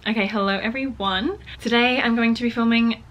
Okay, hello everyone. Today I'm going to be filming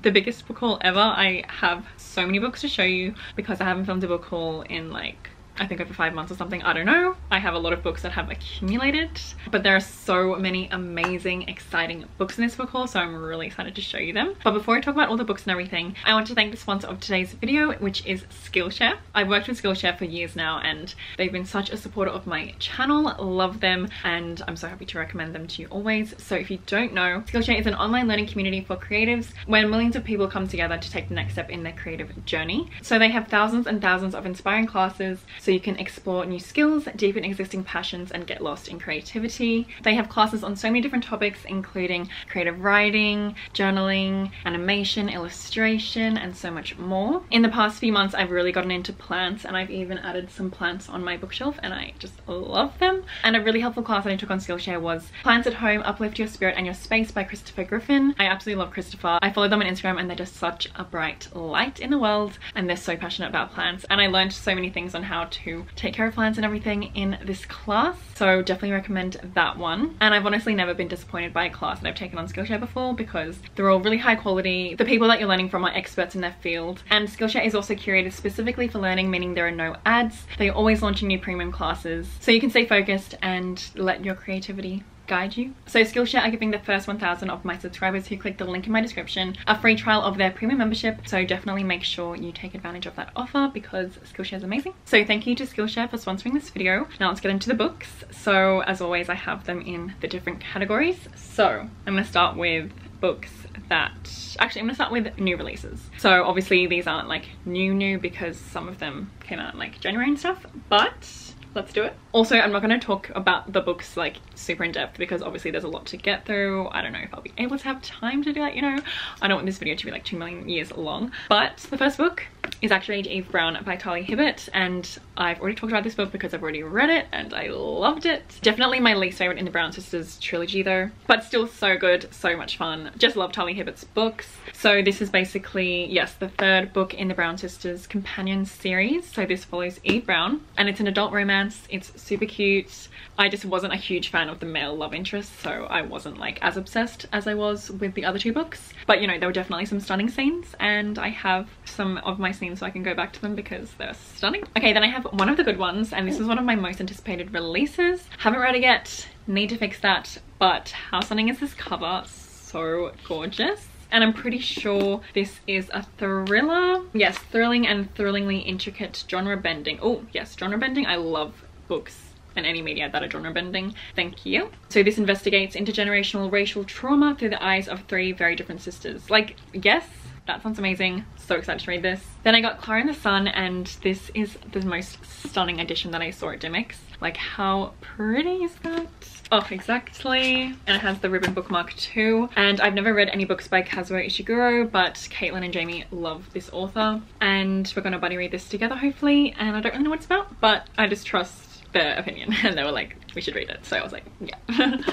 the biggest book haul ever. I have so many books to show you because I haven't filmed a book haul in like I think over 5 months or something. I don't know. I have a lot of books that have accumulated, but there are so many amazing, exciting books in this book haul, so I'm really excited to show you them. But before I talk about all the books and everything, I want to thank the sponsor of today's video, which is Skillshare. I've worked with Skillshare for years now and they've been such a supporter of my channel. Love them and I'm so happy to recommend them to you always. So if you don't know, Skillshare is an online learning community for creatives where millions of people come together to take the next step in their creative journey. So they have thousands and thousands of inspiring classes so you can explore new skills, deepen existing passions, and get lost in creativity. They have classes on so many different topics, including creative writing, journaling, animation, illustration, and so much more. In the past few months, I've really gotten into plants, and I've even added some plants on my bookshelf, and I just love them. And a really helpful class that I took on Skillshare was Plants at Home, Uplift Your Spirit and Your Space by Christopher Griffin. I absolutely love Christopher. I follow them on Instagram and they're just such a bright light in the world, and they're so passionate about plants. And I learned so many things on how to take care of plants and everything in this class, so definitely recommend that one. And I've honestly never been disappointed by a class that I've taken on Skillshare before because they're all really high quality. The people that you're learning from are experts in their field, and Skillshare is also curated specifically for learning, meaning there are no ads. They're always launching new premium classes so you can stay focused and let your creativity guide you. So Skillshare are giving the first 1,000 of my subscribers who click the link in my description a free trial of their premium membership, so definitely make sure you take advantage of that offer because Skillshare is amazing. So thank you to Skillshare for sponsoring this video. Now let's get into the books. So as always, I have them in the different categories. So I'm going to start with books that actually I'm gonna start with new releases. So obviously these aren't like new because some of them came out in like January and stuff, but let's do it. Also, I'm not going to talk about the books like super in depth because obviously there's a lot to get through. I don't know if I'll be able to have time to do that, you know. I don't want this video to be like 2 million years long. But the first book is actually Eve Brown by Talia Hibbert, and I've already talked about this book because I've already read it and I loved it. Definitely my least favorite in the Brown Sisters trilogy though, but still so good, so much fun. Just love Talia Hibbert's books. So this is basically, yes, the third book in the Brown Sisters companion series. So this follows Eve Brown and it's an adult romance. It's super cute. I just wasn't a huge fan of the male love interest, so I wasn't like as obsessed as I was with the other two books. But you know, there were definitely some stunning scenes and I have some of my scenes so I can go back to them because they're stunning. Okay, then I have one of the good ones, and this is one of my most anticipated releases. Haven't read it yet, need to fix that, but how stunning is this cover? So gorgeous. And I'm pretty sure this is a thriller. Yes, thrilling and thrillingly intricate genre bending. Oh yes, genre bending. I love books and any media that are genre bending. Thank you. So this investigates intergenerational racial trauma through the eyes of 3 very different sisters. Like, yes, that sounds amazing. So excited to read this. Then I got Clara in the Sun, and this is the most stunning edition that I saw at Dimmicks. Like, how pretty is that? Oh, exactly. And it has the ribbon bookmark too. And I've never read any books by Kazuo Ishiguro, but Caitlin and Jamie love this author. And we're gonna buddy read this together, hopefully. And I don't really know what it's about, but I just trust their opinion. And they were like, we should read it. So I was like, yeah.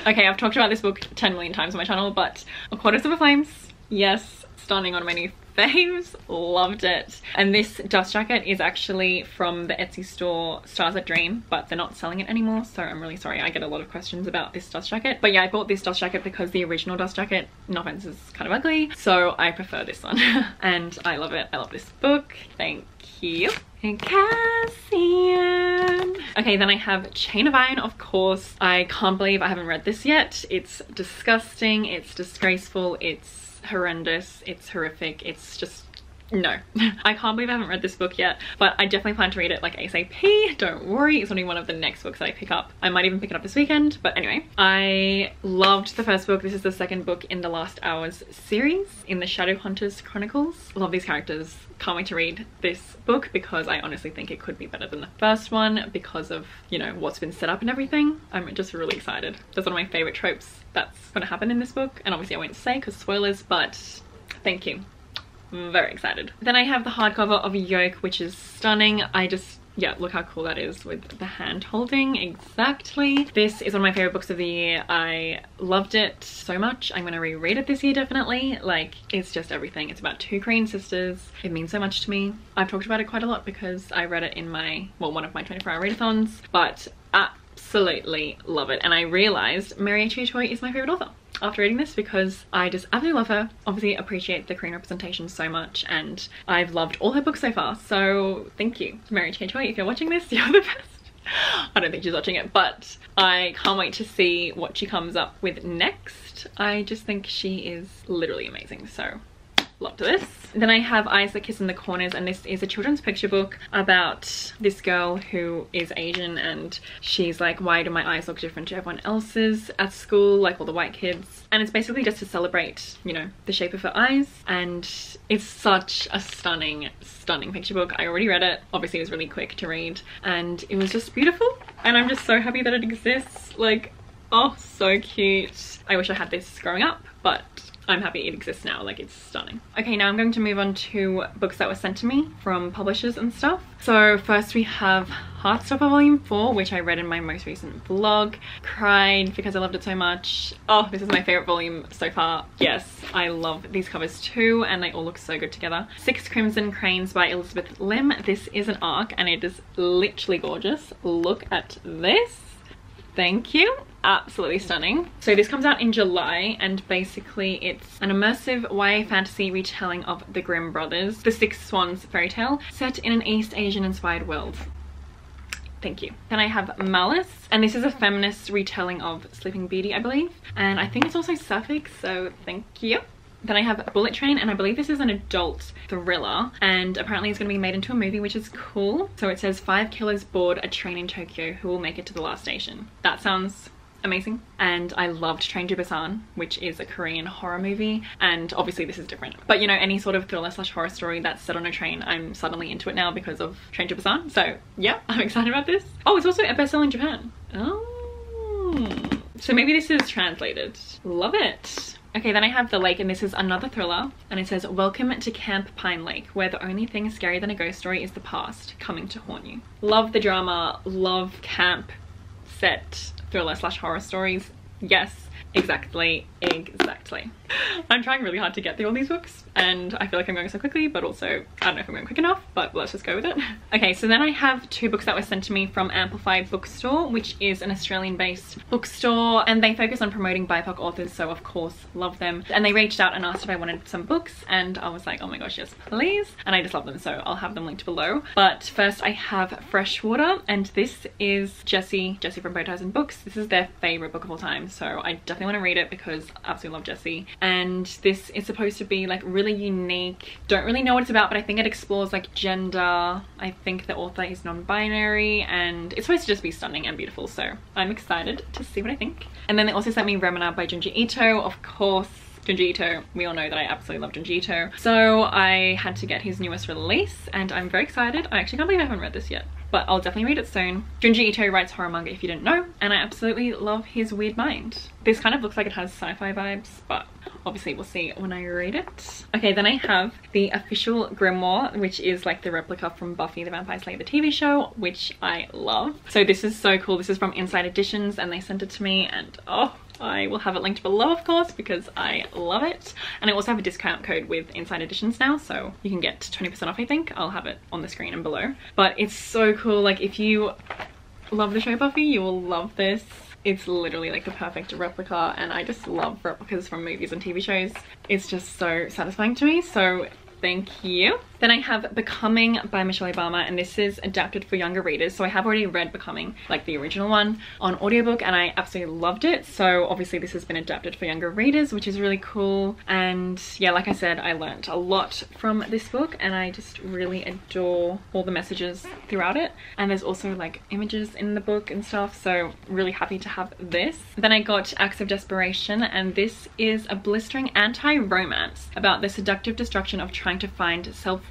Okay, I've talked about this book 10 million times on my channel, but A Quarter Silver Flames. Yes, stunning, one of my new faves. Loved it. And this dust jacket is actually from the Etsy store Stars That Dream, but they're not selling it anymore, so I'm really sorry. I get a lot of questions about this dust jacket, but yeah, I bought this dust jacket because the original dust jacket, no offense, is kind of ugly, so I prefer this one. And I love it. I love this book. Thank you. And Cassian. Okay, then I have Chain of Iron, of course. I can't believe I haven't read this yet. It's disgusting, it's disgraceful, it's horrendous, it's horrific, it's just no. I can't believe I haven't read this book yet, but I definitely plan to read it like ASAP. Don't worry, it's only one of the next books that I pick up. I might even pick it up this weekend, but anyway. I loved the first book. This is the second book in the Last Hours series in the Shadowhunters Chronicles. Love these characters. Can't wait to read this book because I honestly think it could be better than the first one because of, you know, what's been set up and everything. I'm just really excited. That's one of my favorite tropes that's gonna happen in this book, and obviously I won't say because spoilers, but thank you. I'm very excited. Then I have the hardcover of Yoke, which is stunning. Yeah, look how cool that is with the hand holding. Exactly. This is one of my favorite books of the year. I loved it so much. I'm gonna reread it this year, definitely. Like, it's just everything. It's about 2 Korean sisters. It means so much to me. I've talked about it quite a lot because I read it in my, well, one of my 24-hour readathons, but absolutely love it. And I realized Mary H. Choi is my favorite author. after reading this because I just absolutely love her. Obviously appreciate the Korean representation so much, and I've loved all her books so far, so thank you. Mary K. Choi, if you're watching this, you're the best. I don't think she's watching it, but I can't wait to see what she comes up with next. I just think she is literally amazing, so love to this. Then I have Eyes That Kiss in the Corners, and this is a children's picture book about this girl who is Asian, and she's like, why do my eyes look different to everyone else's at school, like all the white kids? And it's basically just to celebrate, you know, the shape of her eyes, and it's such a stunning picture book. I already read it. Obviously it was really quick to read, and it was just beautiful, and I'm just so happy that it exists. Like, oh, so cute. I wish I had this growing up, but I'm happy it exists now. Like, it's stunning. Okay, now I'm going to move on to books that were sent to me from publishers and stuff. So first we have Heartstopper Volume 4, which I read in my most recent vlog. Cried because I loved it so much. Oh, this is my favorite volume so far. Yes, I love these covers too, and they all look so good together. 6 Crimson Cranes by Elizabeth Lim. This is an ARC, and it is literally gorgeous. Look at this. Thank you. Absolutely stunning. So this comes out in July, and basically it's an immersive YA fantasy retelling of the Grimm brothers, the Six Swans fairy tale, set in an East Asian inspired world. Thank you. Then I have Malice, and this is a feminist retelling of Sleeping Beauty, I believe, and I think it's also sapphic, so thank you. Then I have Bullet Train, and I believe this is an adult thriller, and apparently it's going to be made into a movie, which is cool. So it says 5 killers board a train in Tokyo who will make it to the last station. That sounds amazing. And I loved Train to Busan, which is a Korean horror movie, and obviously this is different, but you know, any sort of thriller slash horror story that's set on a train, I'm suddenly into it now because of Train to Busan. So yeah, I'm excited about this. Oh, it's also a bestseller in Japan. Oh, so maybe this is translated. Love it. Okay, then I have The Lake, and this is another thriller, and it says, welcome to Camp Pine Lake, where the only thing scarier than a ghost story is the past coming to haunt you. Love the drama, love camp set thriller slash horror stories. Yes, exactly. I'm trying really hard to get through all these books, and I feel like I'm going so quickly, but also I don't know if I'm going quick enough, but let's just go with it. Okay, so then I have 2 books that were sent to me from Amplify bookstore, which is an Australian based bookstore, and they focus on promoting BIPOC authors, so of course love them. And they reached out and asked if I wanted some books, and I was like, oh my gosh, yes please, and I just love them, so I'll have them linked below. But first I have Freshwater, and this is Jessie from Bow Ties and Books. This is their favorite book of all time, so I definitely want to read it because I absolutely love Jessie. And this is supposed to be like really unique. Don't really know what it's about, but I think it explores like gender. I think the author is non-binary, and it's supposed to just be stunning and beautiful, so I'm excited to see what I think. And then they also sent me Remina by Junji Ito. Of course, Junji Ito, we all know that I absolutely love Junji Ito, so I had to get his newest release, and I'm very excited. I actually can't believe I haven't read this yet, but I'll definitely read it soon. Junji Ito writes horror manga, if you didn't know, and I absolutely love his weird mind. This kind of looks like it has sci-fi vibes, but obviously we'll see when I read it. Okay, then I have the official grimoire, which is like the replica from Buffy the Vampire Slayer, the TV show, which I love. So this is so cool. This is from Inside Editions, and they sent it to me, and oh, I will have it linked below, of course, because I love it. And I also have a discount code with Inside Editions now, so you can get 20% off, I think. I'll have it on the screen and below. But it's so cool. Like, if you love the show Buffy, you will love this. It's literally like the perfect replica, and I just love replicas from movies and TV shows. It's just so satisfying to me, so thank you. Then I have Becoming by Michelle Obama, and this is adapted for younger readers. So I have already read Becoming, like the original one, on audiobook, and I absolutely loved it. So obviously this has been adapted for younger readers, which is really cool. And yeah, like I said, I learned a lot from this book, and I just really adore all the messages throughout it. And there's also like images in the book and stuff, so really happy to have this. Then I got Acts of Desperation, and this is a blistering anti-romance about the seductive destruction of trying to find self-worth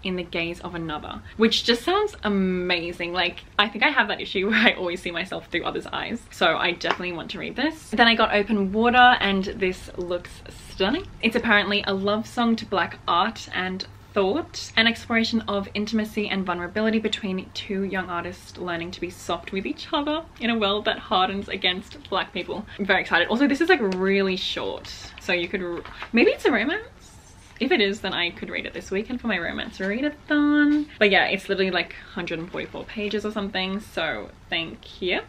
in the gaze of another, which just sounds amazing. Like, I think I have that issue where I always see myself through others' eyes, so I definitely want to read this. Then I got Open Water, and this looks stunning. It's apparently a love song to black art and thought, an exploration of intimacy and vulnerability between 2 young artists learning to be soft with each other in a world that hardens against black people. I'm very excited. Also, this is like really short, so you could, maybe it's a romance? If it is, then I could read it this weekend for my romance readathon. But yeah, it's literally like 144 pages or something, so thank you.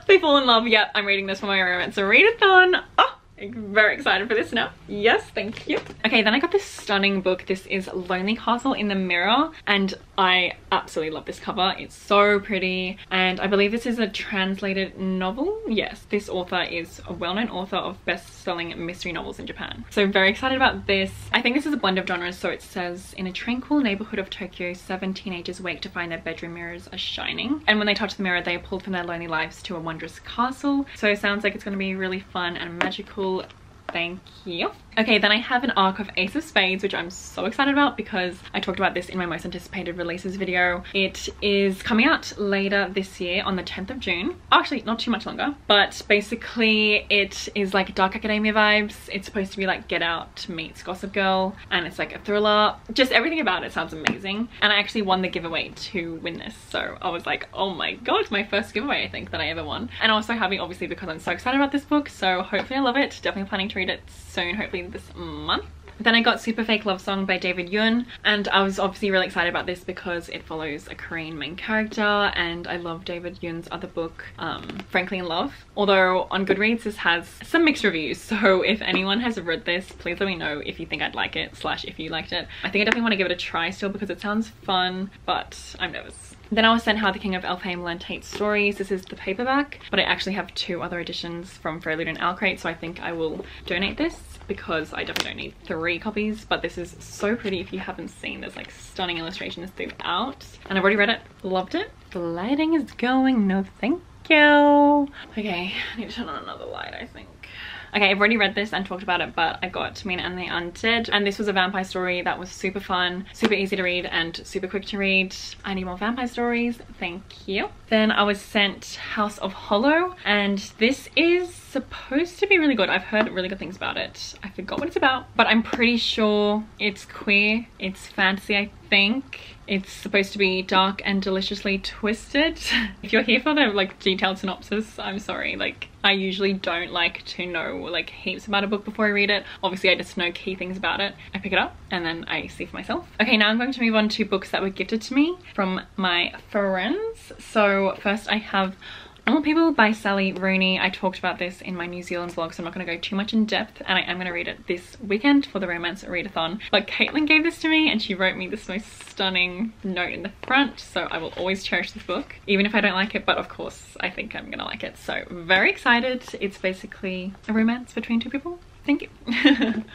They fall in love. Yep, I'm reading this for my romance readathon. Oh, Very excited for this now. Yes, thank you. Okay, then I got this stunning book. This is Lonely Castle in the Mirror, and I absolutely love this cover. It's so pretty, and I believe this is a translated novel. Yes, this author is a well-known author of best-selling mystery novels in Japan. So very excited about this. I think this is a blend of genres. So it says, in a tranquil neighborhood of Tokyo, 7 teenagers wake to find their bedroom mirrors are shining, and when they touch the mirror, they are pulled from their lonely lives to a wondrous castle. So it sounds like it's going to be really fun and magical. Thank you. Okay, then I have an arc of Ace of Spades, which I'm so excited about because I talked about this in my most anticipated releases video. It is coming out later this year on the 10th of June. Actually, not too much longer, but basically it is like Dark Academia vibes. It's supposed to be like Get Out meets Gossip Girl, and it's like a thriller. Just everything about it sounds amazing. And I actually won the giveaway to win this. So I was like, oh my god, my first giveaway I think that I ever won. And I was so happy obviously because I'm so excited about this book. So hopefully I love it. Definitely planning to read it soon, hopefully this month. Then I got Super Fake Love Song by David Yoon, and I was obviously really excited about this because it follows a Korean main character, and I love David Yoon's other book, Frankly in Love. Although on Goodreads this has some mixed reviews, so if anyone has read this, please let me know if you think I'd like it, / if you liked it. I think I definitely want to give it a try still because it sounds fun, but I'm nervous. Then I was sent How the King of Elfhame Learned Hate Stories. This is the paperback, but I actually have 2 other editions from Fairlead and Owlcrate, so I think I will donate this because I definitely don't need 3 copies. But this is so pretty. If you haven't seen, there's like stunning illustrations throughout, and I've already read it, loved it. The lighting is going, no thank you. Okay, I need to turn on another light, I think. Okay, I've already read this and talked about it, but I got Mina and the Undead, and this was a vampire story that was super fun, super easy to read, and super quick to read. I need more vampire stories, thank you. Then I was sent House of Hollow, and this is supposed to be really good. I've heard really good things about it. I forgot what it's about, but I'm pretty sure it's queer, it's fantasy, I think. It's supposed to be dark and deliciously twisted. If you're here for the like detailed synopsis, I'm sorry. Like, I usually don't like to know like heaps about a book before I read it. Obviously I just know key things about it. I pick it up and then I see for myself. Okay, now I'm going to move on to books that were gifted to me from my friends. So first I have Normal People by Sally Rooney. I talked about this in my New Zealand vlog, so I'm not going to go too much in depth, and I am going to read it this weekend for the romance readathon. But Caitlin gave this to me and she wrote me this most stunning note in the front, so I will always cherish this book even if I don't like it, but of course I think I'm gonna like it. So very excited. It's basically a romance between 2 people. Thank you.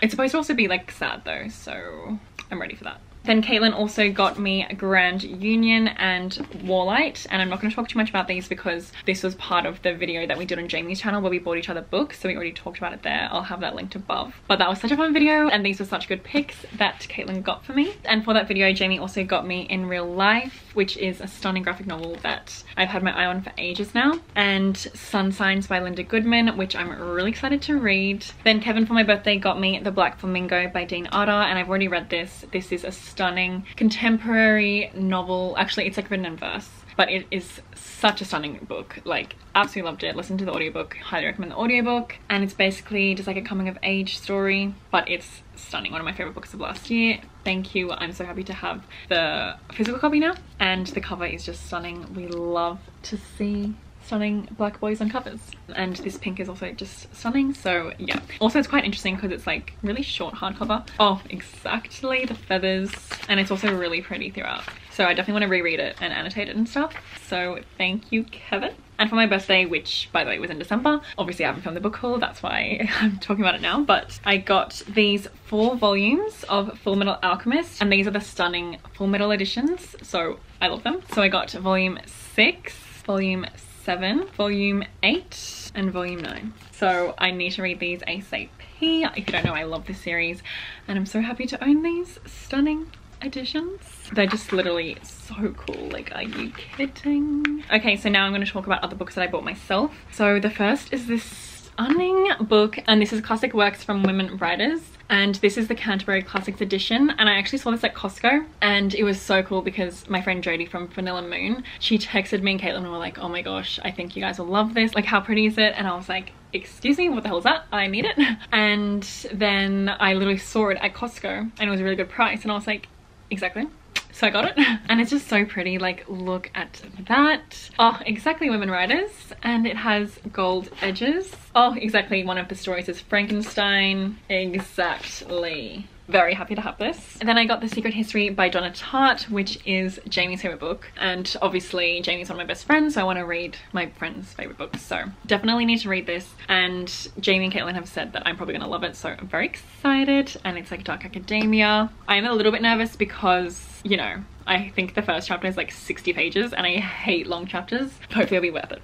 It's supposed to also be like sad though, so I'm ready for that. Then Caitlin also got me Grand Union and Warlight, and I'm not going to talk too much about these because this was part of the video that we did on Jamie's channel where we bought each other books, so we already talked about it there. I'll have that linked above. But that was such a fun video, and these were such good picks that Caitlin got for me. And for that video, Jamie also got me In Real Life, which is a stunning graphic novel that I've had my eye on for ages now, and Sun Signs by Linda Goodman, which I'm really excited to read. Then Kevin for my birthday got me The Black Flamingo by Dean Arter, and I've already read this. This is a stunning contemporary novel. Actually, it's like written in verse, but it is such a stunning book. Like, absolutely loved it. Listened to the audiobook, highly recommend the audiobook. And it's basically just like a coming of age story, but it's stunning. One of my favorite books of last year. Thank you. I'm so happy to have the physical copy now, and the cover is just stunning. We love to see stunning black boys on covers, and this pink is also just stunning. So yeah, also it's quite interesting because it's like really short hardcover. Oh, exactly, the feathers, and it's also really pretty throughout. So I definitely want to reread it and annotate it and stuff. So thank you, Kevin. And for my birthday, which by the way was in December, obviously I haven't filmed the book haul, that's why I'm talking about it now, but I got these 4 volumes of Fullmetal Alchemist, and these are the stunning Fullmetal editions, so I love them. So I got volume 6, volume 7, volume 8, and volume 9. So I need to read these ASAP. If you don't know, I love this series, and I'm so happy to own these stunning editions. They're just literally so cool. Like, are you kidding? Okay, so now I'm going to talk about other books that I bought myself. So the first is this stunning book, and this is Classic Works from Women Writers, and this is the Canterbury Classics edition. And I actually saw this at Costco, and it was so cool because my friend Jodie from Vanilla Moon, she texted me and Caitlin and were like, oh my gosh, I think you guys will love this, like how pretty is it? And I was like, excuse me, what the hell is that? I need it. And then I literally saw it at Costco and it was a really good price, and I was like, exactly. So I got it, and it's just so pretty. Like, look at that. Oh, exactly, Women Writers, and it has gold edges. Oh, exactly, one of the stories is Frankenstein. Exactly. Very happy to have this. And then I got The Secret History by Donna Tartt, which is Jamie's favorite book. And obviously Jamie's one of my best friends, so I want to read my friend's favorite books. So definitely need to read this. And Jamie and Caitlin have said that I'm probably gonna love it, so I'm very excited. And it's like dark academia. I am a little bit nervous because, you know, I think the first chapter is like 60 pages and I hate long chapters. Hopefully it'll be worth it.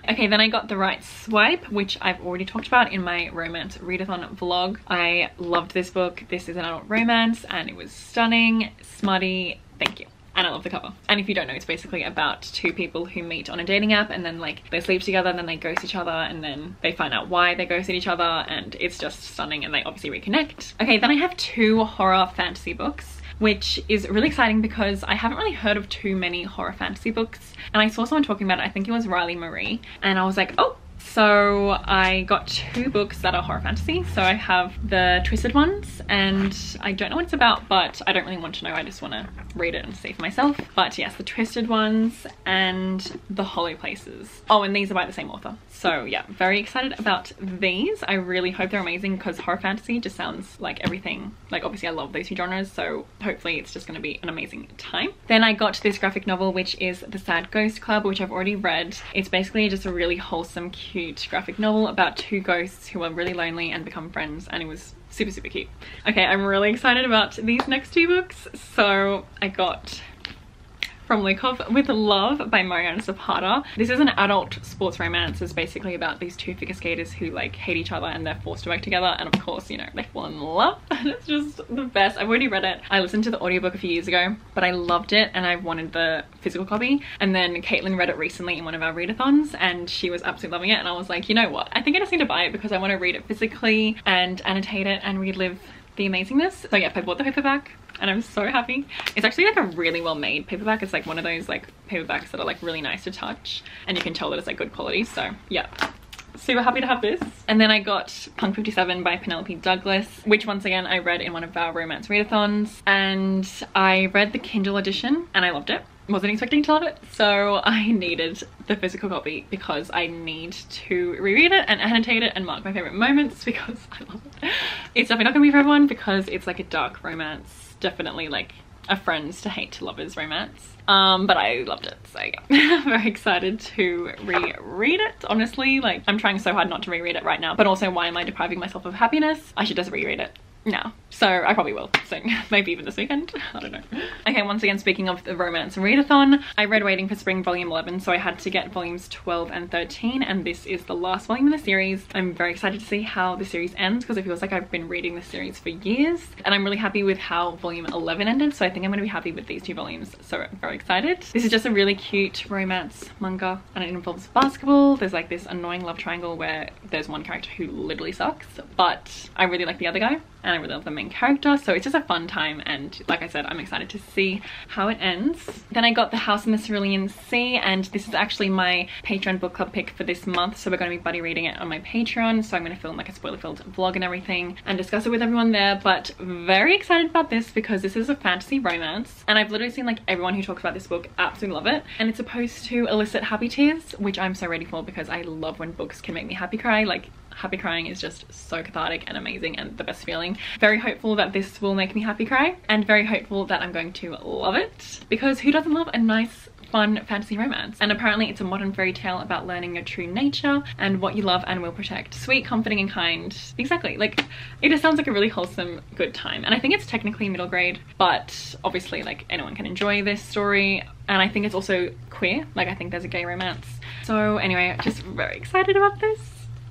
Okay, then I got The Right Swipe, which I've already talked about in my romance readathon vlog. I loved this book. This is an adult romance and it was stunning, smutty, thank you. And I love the cover. And if you don't know, it's basically about two people who meet on a dating app and then like they sleep together and then they ghost each other and then they find out why they ghosted each other, and it's just stunning, and they obviously reconnect. Okay, then I have 2 horror fantasy books, which is really exciting because I haven't really heard of too many horror fantasy books, and I saw someone talking about it. I think it was Riley Marie, and I was like, oh. So I got 2 books that are horror fantasy. So I have the Twisted Ones, and I don't know what it's about, but I don't really want to know. I just want to read it and see for myself. But yes, the Twisted Ones and the Hollow Places. Oh, and these are by the same author. So yeah, very excited about these. I really hope they're amazing because horror fantasy just sounds like everything. Like obviously I love those 2 genres, so hopefully it's just going to be an amazing time. Then I got this graphic novel, which is The Sad Ghost Club, which I've already read. It's basically just a really wholesome, cute graphic novel about 2 ghosts who are really lonely and become friends, and it was super, super cute. Okay, I'm really excited about these next 2 books. So I got From Lukov with Love by Mariana Zapata. This is an adult sports romance. It's basically about these 2 figure skaters who like hate each other and they're forced to work together, and of course, you know, they fall in love and it's just the best. I've already read it. I listened to the audiobook a few years ago, but I loved it and I wanted the physical copy, and then Caitlin read it recently in one of our readathons and she was absolutely loving it, and I was like, you know what, I think I just need to buy it because I want to read it physically and annotate it and relive the amazingness. So yeah, I bought the paperback and I'm so happy. It's actually like a really well made paperback. It's like one of those like paperbacks that are like really nice to touch and you can tell that it's like good quality. So yeah, super happy to have this. And then I got Punk 57 by Penelope Douglas, which once again I read in one of our romance readathons, and I read the Kindle edition and I loved it. Wasn't expecting to love it, so I needed the physical copy because I need to reread it and annotate it and mark my favorite moments because I love it. It's definitely not gonna be for everyone because it's like a dark romance, definitely like a friends to hate to lovers romance, but I loved it, so yeah. I'm very excited to reread it. Honestly, like I'm trying so hard not to reread it right now, but also why am I depriving myself of happiness? I should just reread it now. So I probably will soon, maybe even this weekend, I don't know. Okay, once again, speaking of the romance readathon, I read Waiting for Spring volume 11, so I had to get volumes 12 and 13, and this is the last volume in the series. I'm very excited to see how the series ends because it feels like I've been reading this series for years, and I'm really happy with how volume 11 ended, so I think I'm going to be happy with these 2 volumes, so I'm very excited. This is just a really cute romance manga and it involves basketball. There's like this annoying love triangle where there's one character who literally sucks, but I really like the other guy and I really love the main character, so it's just a fun time, and like I said, I'm excited to see how it ends. Then I got The House in the Cerulean C, and this is actually my Patreon book club pick for this month, so we're going to be buddy reading it on my Patreon, so I'm going to film like a spoiler filled vlog and everything and discuss it with everyone there. But very excited about this because this is a fantasy romance and I've literally seen like everyone who talks about this book absolutely love it, and it's supposed to elicit happy tears, which I'm so ready for because I love when books can make me happy cry. Like happy crying is just so cathartic and amazing and the best feeling. Very hopeful that this will make me happy cry, and very hopeful that I'm going to love it because who doesn't love a nice fun fantasy romance? And apparently it's a modern fairy tale about learning your true nature and what you love and will protect. Sweet, comforting and kind. Exactly, like it just sounds like a really wholesome good time, and I think it's technically middle grade, but obviously like anyone can enjoy this story, and I think it's also queer. Like I think there's a gay romance. So anyway, just very excited about this.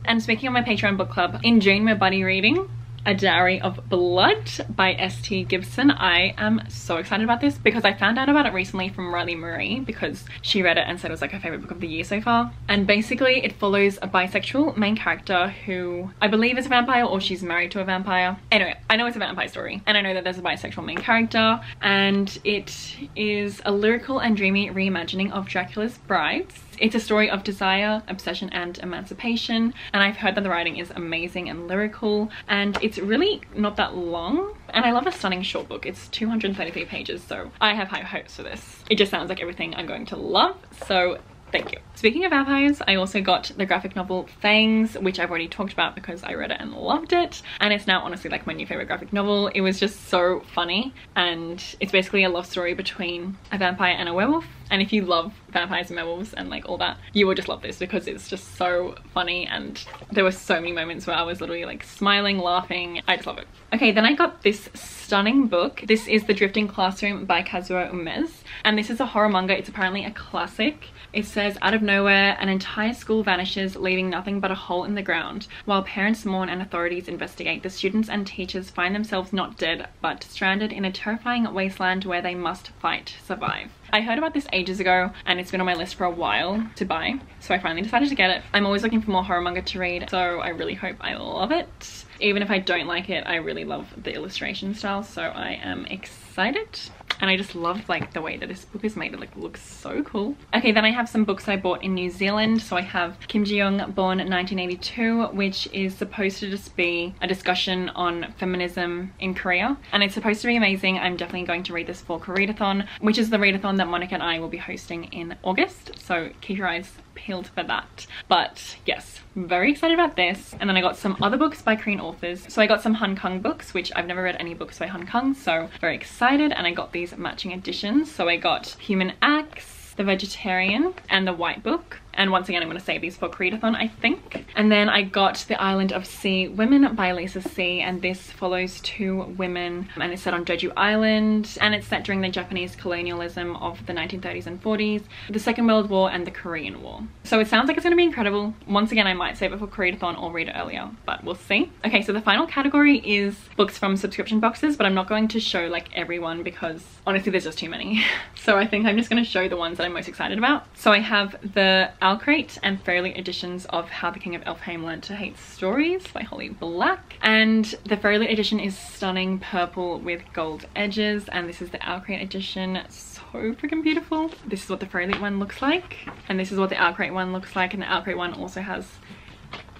And speaking of my Patreon book club, in June we're buddy reading A Diary of Blood by S.T. Gibson. I am so excited about this because I found out about it recently from Riley Marie because she read it and said it was like her favorite book of the year so far. And basically it follows a bisexual main character who I believe is a vampire, or she's married to a vampire. Anyway, I know it's a vampire story and I know that there's a bisexual main character, and it is a lyrical and dreamy reimagining of Dracula's Brides. It's a story of desire, obsession and emancipation, and I've heard that the writing is amazing and lyrical, and it's really not that long, and I love a stunning short book. It's 233 pages, so I have high hopes for this. It just sounds like everything I'm going to love, so Thank you. Speaking of vampires, I also got the graphic novel Fangs, which I've already talked about because I read it and loved it. And it's now honestly like my new favorite graphic novel. It was just so funny, and it's basically a love story between a vampire and a werewolf. And if you love vampires and werewolves and like all that, you will just love this because it's just so funny, and there were so many moments where I was literally like smiling, laughing. I just love it. Okay, then I got this stunning book. This is The Drifting Classroom by Kazuo Umez, and this is a horror manga. It's apparently a classic. It says, out of nowhere, an entire school vanishes, leaving nothing but a hole in the ground. While parents mourn and authorities investigate, the students and teachers find themselves not dead, but stranded in a terrifying wasteland where they must fight to survive. I heard about this ages ago, and it's been on my list for a while to buy, so I finally decided to get it. I'm always looking for more horror manga to read, so I really hope I love it. Even if I don't like it, I really love the illustration style, so I am excited. And I just love like the way that this book is made. It like looks so cool. Okay, then I have some books I bought in New Zealand. So I have Jeong Born 1982, which is supposed to just be a discussion on feminism in Korea, and it's supposed to be amazing. I'm definitely going to read this for Koreadathon, which is the readathon that Monica and I will be hosting in August, so keep your eyes peeled for that. But yes, very excited about this. And then I got some other books by Korean authors. So I got some Han Kang books, which I've never read any books by Han Kang, so very excited. And I got these matching editions. So I got Human Axe, The Vegetarian, and The White Book. And once again, I'm going to save these for Koreadathon, I think. And then I got The Island of Sea Women by Lisa C. And this follows two women, and it's set on Jeju Island. And it's set during the Japanese colonialism of the 1930s and 40s, the Second World War, and the Korean War. So it sounds like it's going to be incredible. Once again, I might save it for Koreadathon or read it earlier, but we'll see. Okay, so the final category is books from subscription boxes, but I'm not going to show like everyone because honestly, there's just too many. So I think I'm just going to show the ones that I'm most excited about. So I have the Alcrate and Fairylit editions of How the King of Elfheim Learned to Hate Stories by Holly Black, and the Fairylit edition is stunning purple with gold edges, and this is the Alcrate edition. So freaking beautiful. This is what the Fairylit one looks like, and this is what the Alcrate one looks like, and the Alcrate one also has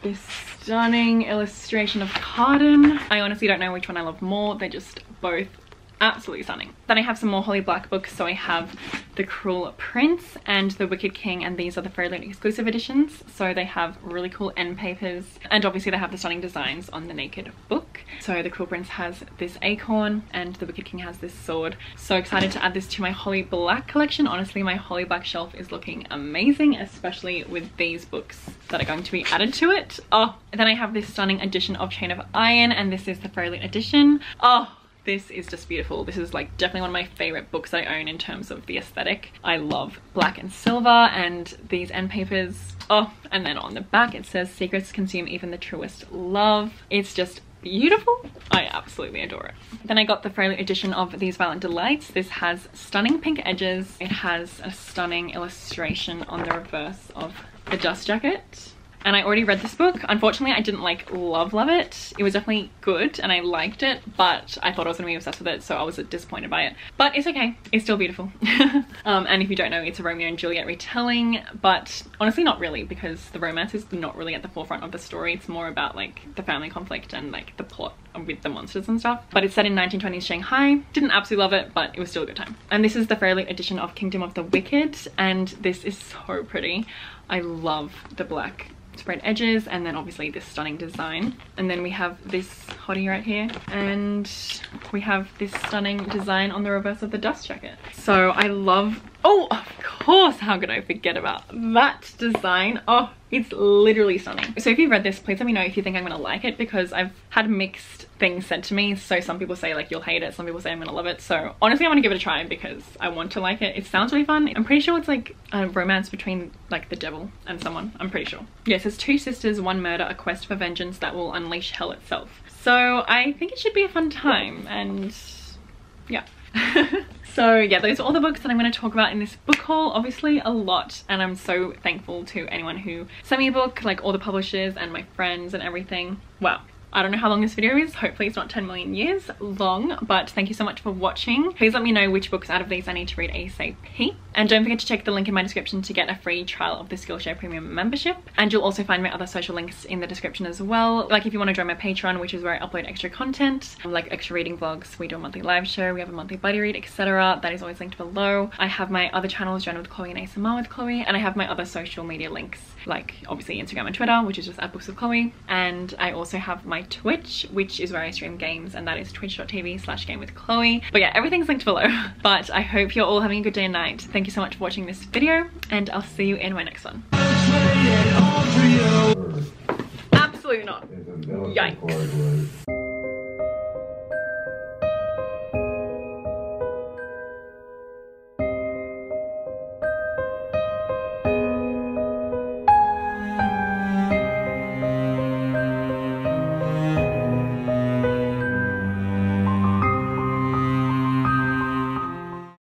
this stunning illustration of Carden. I honestly don't know which one I love more. They're just both absolutely stunning. Then I have some more Holly Black books. So I have The Cruel Prince and The Wicked King, and these are the Fairylit exclusive editions. So they have really cool end papers, and obviously they have the stunning designs on the naked book. So The Cruel Prince has this acorn and The Wicked King has this sword. So excited to add this to my Holly Black collection. Honestly, my Holly Black shelf is looking amazing, especially with these books that are going to be added to it. Oh, and then I have this stunning edition of Chain of Iron, and this is the Fairylit edition. Oh, this is just beautiful. This is like definitely one of my favorite books I own in terms of the aesthetic. I love black and silver and these end papers. Oh, and then on the back it says secrets consume even the truest love. It's just beautiful. I absolutely adore it. Then I got the Fairylit edition of These Violent Delights. This has stunning pink edges. It has a stunning illustration on the reverse of the dust jacket. And I already read this book. Unfortunately, I didn't like love it. It was definitely good and I liked it, but I thought I was gonna be obsessed with it, so I was disappointed by it. But it's okay, it's still beautiful. And if you don't know, it's a Romeo and Juliet retelling, but honestly not really, because the romance is not really at the forefront of the story. It's more about like the family conflict and like the plot with the monsters and stuff. But it's set in 1920s Shanghai. Didn't absolutely love it, but it was still a good time. And this is the Fairylit edition of Kingdom of the Wicked, and this is so pretty. I love the black spread edges, and then obviously this stunning design. And then we have this hottie right here, and we have this stunning design on the reverse of the dust jacket. So I love, oh of course, how could I forget about that design? Oh, it's literally stunning. So if you've read this, please let me know if you think I'm gonna like it, because I've had mixed things said to me. So some people say like you'll hate it, some people say I'm gonna love it. So honestly, I'm gonna give it a try because I want to like it. It sounds really fun. I'm pretty sure it's like a romance between like the devil and someone. I'm pretty sure. Yes, it's two sisters, one murder, a quest for vengeance that will unleash hell itself. So I think it should be a fun time, and yeah. So yeah, those are all the books that I'm going to talk about in this book haul. Obviously a lot, and I'm so thankful to anyone who sent me a book, like all the publishers and my friends and everything. Wow, I don't know how long this video is. Hopefully it's not 10 million years long, but thank you so much for watching. Please let me know which books out of these I need to read ASAP. And don't forget to check the link in my description to get a free trial of the Skillshare Premium membership. And you'll also find my other social links in the description as well. Like if you want to join my Patreon, which is where I upload extra content, like extra reading vlogs, we do a monthly live show, we have a monthly buddy read, etc. That is always linked below. I have my other channels, Journal with Chloe and ASMR with Chloe, and I have my other social media links, like obviously Instagram and Twitter, which is just at bookswithchloe. And I also have my Twitch, which is where I stream games, and that is twitch.tv/gamewithchloe. But yeah, everything's linked below. But I hope you're all having a good day and night. Thank you so much for watching this video, and I'll see you in my next one. Absolutely not. Yikes.